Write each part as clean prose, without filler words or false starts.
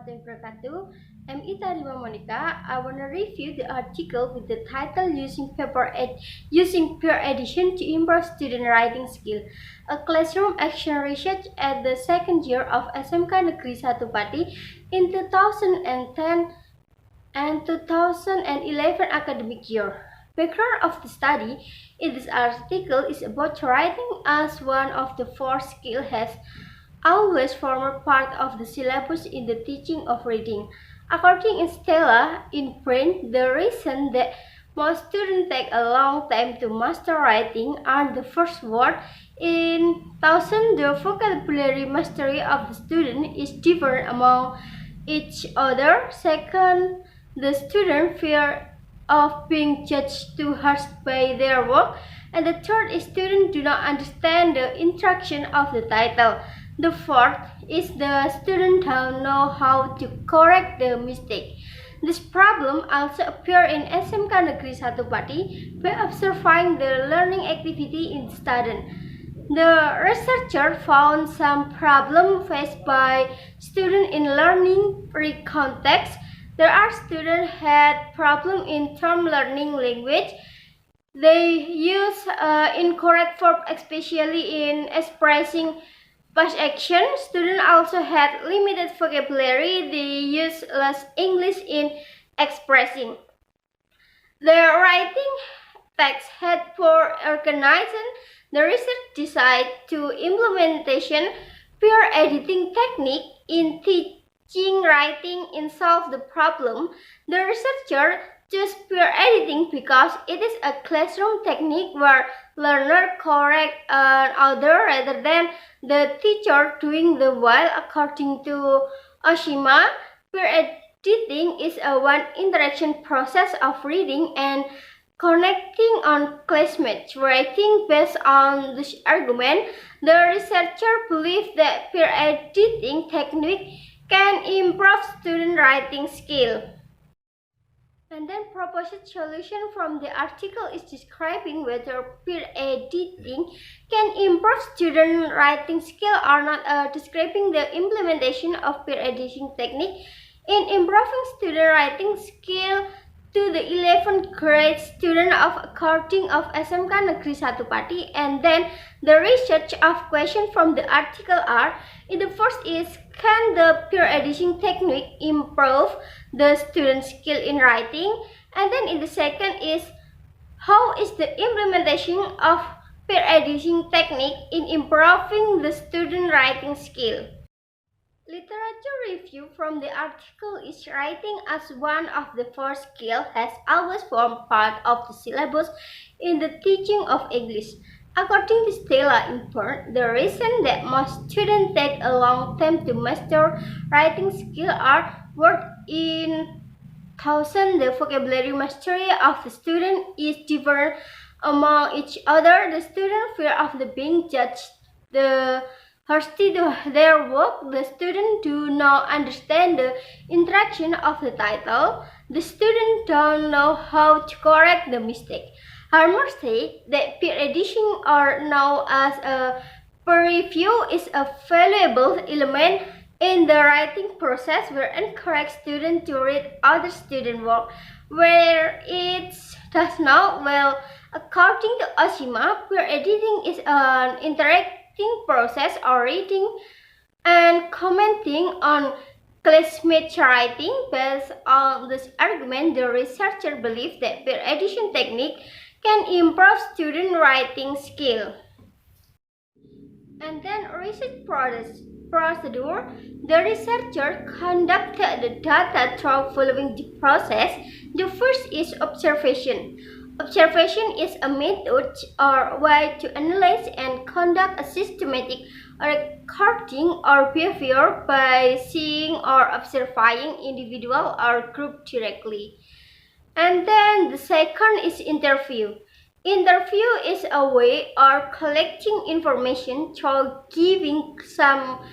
warahmatullahi wabarakatuh. I'm Ita Rima Monica. I want to review the article with the title Using Peer Edition to Improve Student Writing Skill, a classroom action research at the second year of SMK Negeri 1 Pati in 2010 and 2011 academic year. Background of the study in this article is about writing as one of the four skills has always formed part of the syllabus in the teaching of reading. According to Stella in print, the reason that most students take a long time to master writing are the first word in thousand. The vocabulary mastery of the student is different among each other. Second, the student fear of being judged too harsh by their work. And the third is students do not understand the instruction of the title. The fourth is the student don't know how to correct the mistake. This problem also appears in SMK Negeri 1 Pati by observing the learning activity in the student. The researcher found some problem faced by students in learning context. There are students had problem in term learning language. They use incorrect verb, especially in expressing past action. Students also had limited vocabulary. They use less English in expressing. Their writing text had poor organization. The research decided to implementation peer editing technique in teaching writing and solve the problem. The researcher chose peer editing because it is a classroom technique where learner correct other rather than the teacher doing the while. According to Oshima, peer editing is a one interaction process of reading and connecting on classmates' writing. Based on this argument, the researcher believes that peer editing technique can improve student writing skill. And then proposed solution from the article is describing whether peer editing can improve student writing skill or not, describing the implementation of peer editing technique in improving student writing skill to the 11th grade student of according of SMK Negeri 1 Pati. And then the research of question from the article are, in the first is, can the peer editing technique improve the student skill in writing? And then in the second is, how is the implementation of peer editing technique in improving the student writing skill? Literature review from the article is, writing as one of the four skills has always formed part of the syllabus in the teaching of English. According to Stella in Perth, the reason that most students take a long time to master writing skill are word in thousand. The vocabulary mastery of the student is different among each other. The student fear of the being judged the harshly to their work. The student do not understand the interaction of the title. The student don't know how to correct the mistake. Harmer said that peer editing, or known as a peer review, is a valuable element in the writing process where it encourages students to read other student work where it does not. Well, according to Oshima, peer editing is an interactive process or reading and commenting on classmates' writing. Based on this argument, the researcher believes that peer editing technique can improve student writing skill. And then research procedure. The researcher conducted the data through following the process. The first is observation. Observation is a method or way to analyze and conduct a systematic recording or behavior by seeing or observing individual or group directly. And then the second is interview. Interview is a way of collecting information through giving some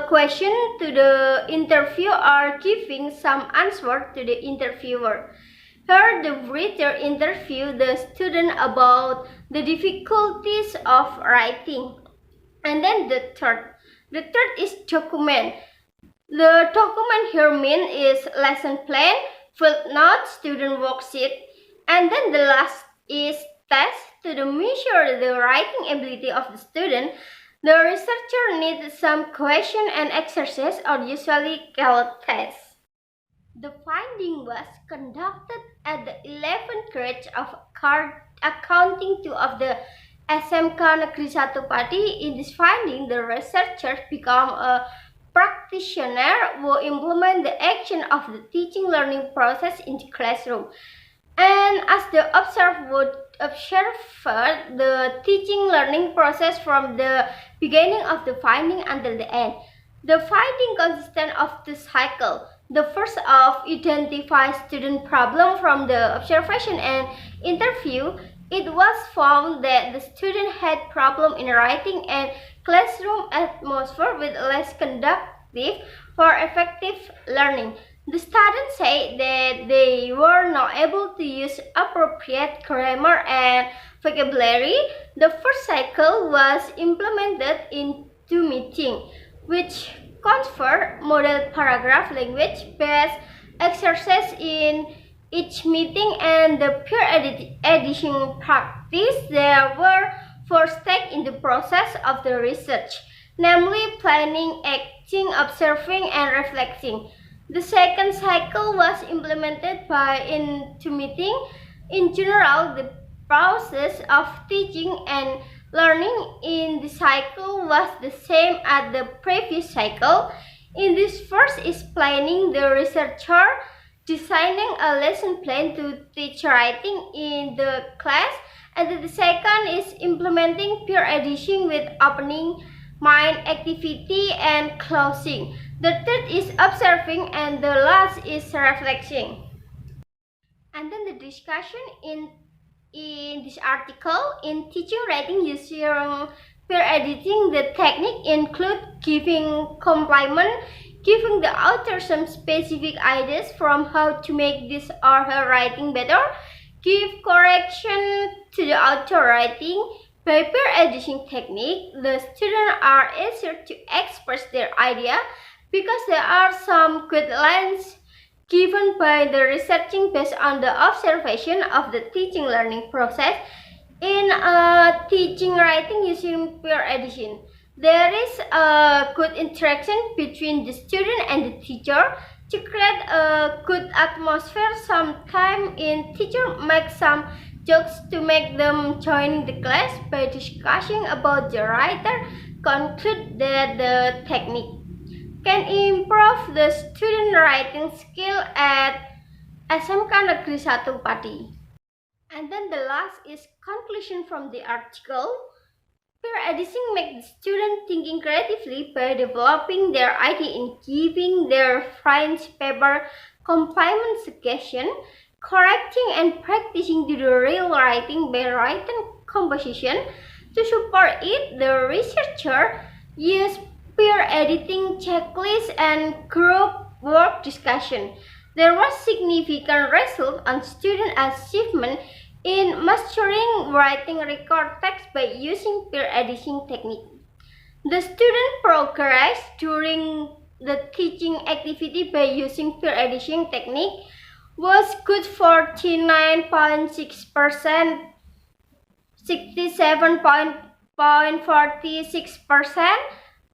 question to the interview or giving some answer to the interviewer. Here the reader interview the student about the difficulties of writing. And then the third is document. The document here means is lesson plan, field notes, student worksheet, and then the last is test to measure the writing ability of the student. The researcher needs some question and exercise or usually called tests. The finding was conducted at the 11th grade of Accounting 2 of the SMK Negeri 1 Pati. In this finding, the researchers become a practitioner who implement the action of the teaching learning process in the classroom. And as the observer would observe the teaching learning process from the beginning of the finding until the end. The finding consisted of the cycle. The first of identify student problem from the observation and interview. It was found that the student had problem in writing and classroom atmosphere with less conducive for effective learning. The students say that they were not able to use appropriate grammar and vocabulary. The first cycle was implemented in 2 meetings, which conferred model paragraph language-based exercise in each meeting and the peer editing practice. There were 4 steps in the process of the research, namely planning, acting, observing, and reflecting. The second cycle was implemented in 2 meetings. In general, the process of teaching and learning in the cycle was the same as the previous cycle. In this first is planning, the researcher designing a lesson plan to teach writing in the class, and the second is implementing peer editing with opening mind activity and closing. The third is observing, and the last is reflecting. And then the discussion in this article in teaching writing using peer editing, the technique include giving compliment, giving the author some specific ideas from how to make this or her writing better, give correction to the author writing. By peer editing technique, the students are easier to express their idea because there are some guidelines given by the researching based on the observation of the teaching learning process. In teaching writing using peer editing, there is a good interaction between the student and the teacher to create a good atmosphere. Sometimes teacher makes some jokes to make them join the class. By discussing about the writer, conclude that the technique can improve the student writing skill at SMK Negeri 1 Pati. And then the last is conclusion from the article. Peer editing makes the student thinking creatively by developing their idea in giving their friends paper compliment suggestion, correcting and practicing the real writing by writing composition. To support it, the researcher used peer editing checklists and group work discussion. There was significant result on student achievement in mastering writing record text by using peer editing technique. The student progressed during the teaching activity by using peer editing technique was good 49.6%, 67.46%,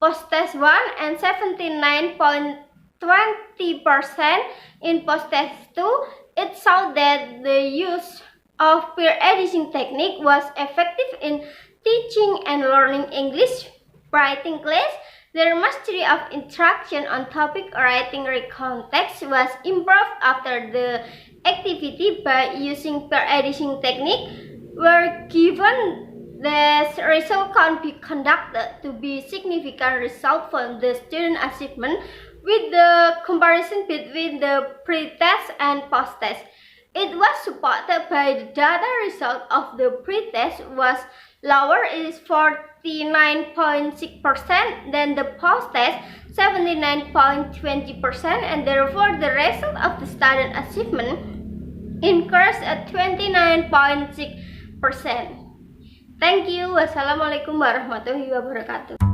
post-test 1, and 79.20% in post-test 2. It showed that the use of peer editing technique was effective in teaching and learning English writing class. Their mastery of interaction on topic writing context was improved after the activity by using peer editing technique. Were given the result can be conducted to be significant result from the student achievement with the comparison between the pre-test and post-test. It was supported by the data result of the pre-test was lower, is 49.6% than the post-test 79.20%, and therefore the result of the student achievement increased at 29.6%. Thank you. Wassalamualaikum warahmatullahi wabarakatuh.